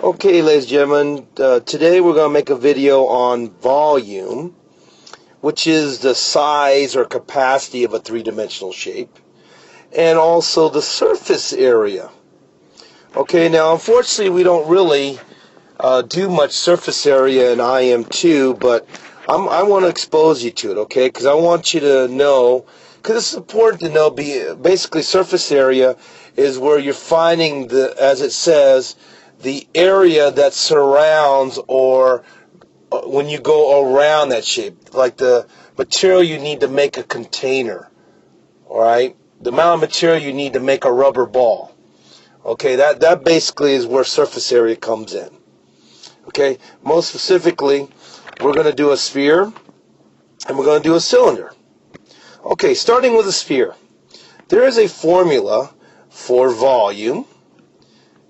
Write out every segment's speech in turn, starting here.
Okay, ladies and gentlemen, today we're going to make a video on volume, which is the size or capacity of a three-dimensional shape, and also the surface area. Okay, now unfortunately we don't really do much surface area in IM2, but I want to expose you to it, okay, because I want you to know, because it's important to know, basically surface area is where you're finding, as it says, the area that surrounds or when you go around that shape, like the material you need to make a container, all right? The amount of material you need to make a rubber ball. Okay, that basically is where surface area comes in. Okay, most specifically, we're going to do a sphere and we're going to do a cylinder. Okay, starting with a sphere. There is a formula for volume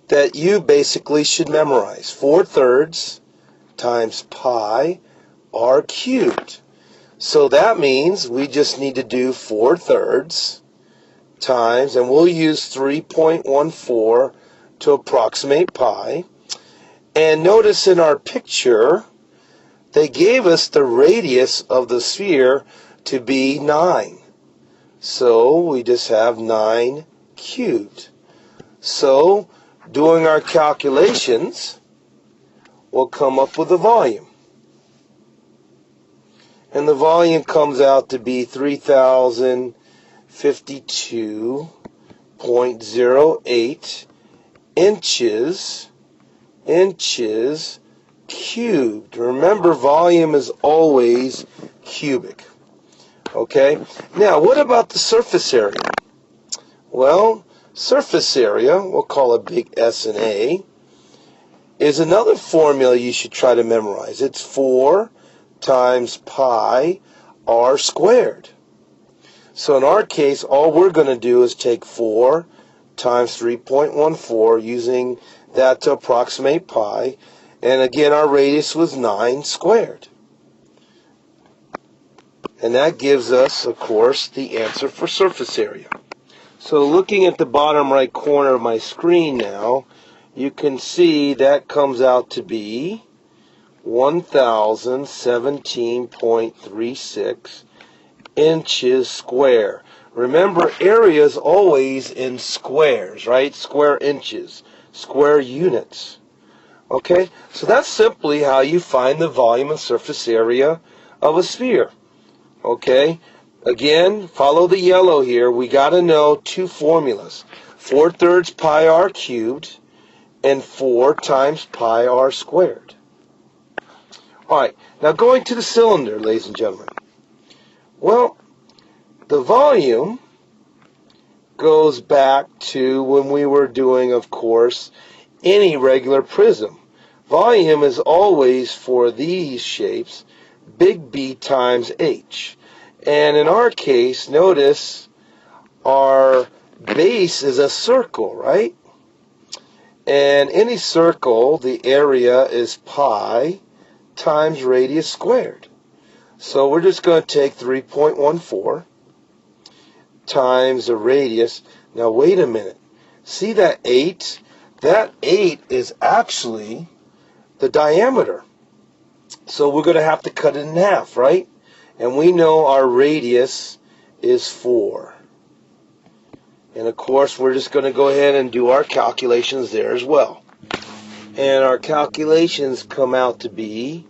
that you basically should memorize. 4/3 times pi r cubed. So that means we just need to do 4/3 times, and we'll use 3.14 to approximate pi. And notice in our picture, they gave us the radius of the sphere to be 9. So we just have 9 cubed. So doing our calculations, we'll come up with the volume. And the volume comes out to be 3,052.08 inches cubed. Remember, volume is always cubic. Okay? Now, what about the surface area? Well, surface area, we'll call it big S and A, is another formula you should try to memorize. It's 4 times pi r squared. So in our case, all we're going to do is take 4 times 3.14, using that to approximate pi. And again, our radius was 9 squared. And that gives us, of course, the answer for surface area. So looking at the bottom right corner of my screen now, you can see that comes out to be 1,017.36 inches square. Remember, area is always in squares, right? Square inches, square units. Okay, so that's simply how you find the volume and surface area of a sphere. Okay, again, follow the yellow here. We got to know two formulas: 4/3 pi r cubed and 4 times pi r squared. All right, now going to the cylinder, ladies and gentlemen. Well, the volume goes back to when we were doing, of course, any regular prism. Volume is always, for these shapes, big B times H. And in our case, notice our base is a circle, right? And any circle, the area is pi times radius squared. So we're just going to take 3.14 times the radius. Now wait a minute. See that 8? That 8 is actually the diameter. So we're going to have to cut it in half, right? And we know our radius is 4. And of course, we're just going to go ahead and do our calculations there as well. And our calculations come out to be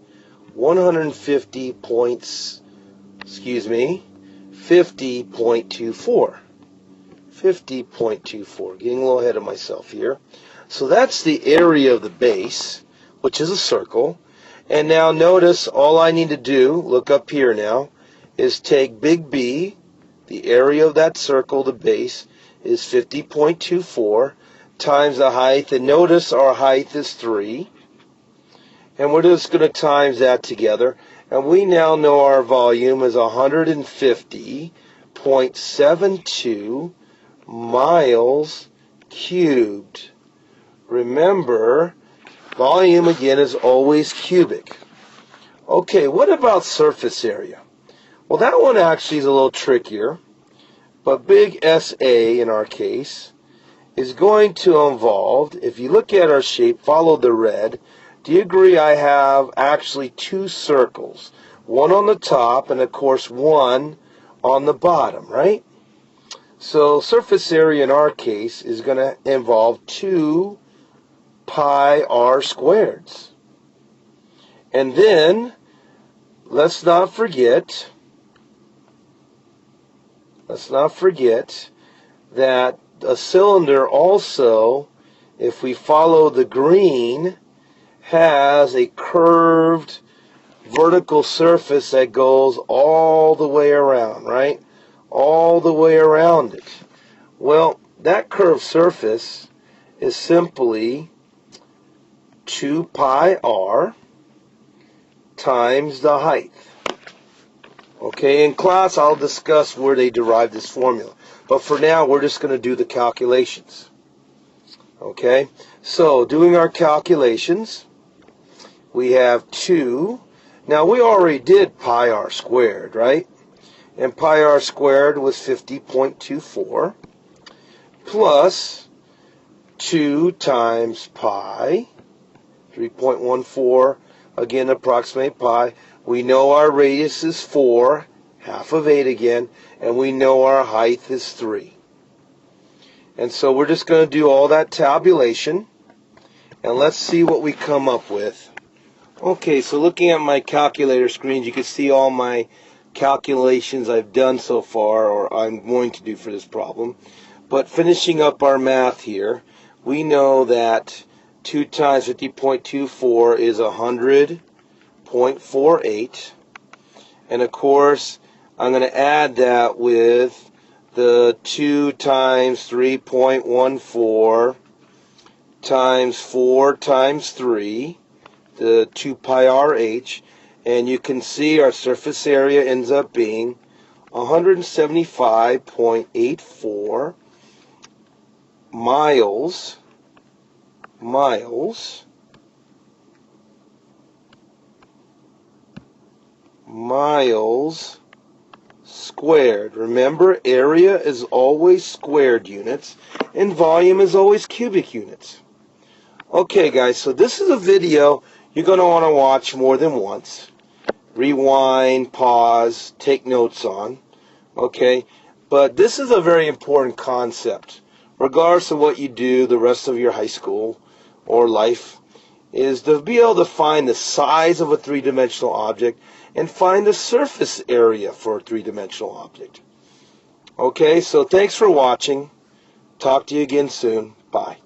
50.24. 50.24. Getting a little ahead of myself here. So that's the area of the base, which is a circle. And now notice, all I need to do, look up here now, is take big B, the area of that circle, the base, is 50.24, times the height. And notice our height is 3. And we're just going to times that together. And we now know our volume is 150.72 miles cubed. Remember, volume, again, is always cubic. Okay, what about surface area? Well, that one actually is a little trickier. But big SA, in our case, is going to involve, if you look at our shape, follow the red, do you agree I have actually two circles? One on the top and, of course, one on the bottom, right? So surface area in our case is going to involve 2 pi r squareds. And then, let's not forget that a cylinder also, if we follow the green, has a curved vertical surface that goes all the way around, right? All the way around it. Well, that curved surface is simply 2 pi r times the height. Okay, in class I'll discuss where they derive this formula. But for now, we're just going to do the calculations. Okay, so doing our calculations, we have 2. Now, we already did pi r squared, right? And pi r squared was 50.24 plus 2 times pi, 3.14, again, approximate pi. We know our radius is 4, half of 8 again, and we know our height is 3. And so we're just going to do all that tabulation, and let's see what we come up with. Okay, so looking at my calculator screen, you can see all my calculations I've done so far, or I'm going to do for this problem. But finishing up our math here, we know that 2 times 50.24 is 100.48. And of course, I'm going to add that with the 2 times 3.14 times 4 times 3, the 2 pi r(h), and you can see our surface area ends up being 175.84 miles squared. Remember, area is always squared units, and volume is always cubic units. Okay, guys, so this is a video you're going to want to watch more than once. Rewind, pause, take notes on. Okay? But this is a very important concept. Regardless of what you do the rest of your high school or life, is to be able to find the size of a three-dimensional object and find the surface area for a three-dimensional object. Okay, so thanks for watching. Talk to you again soon. Bye.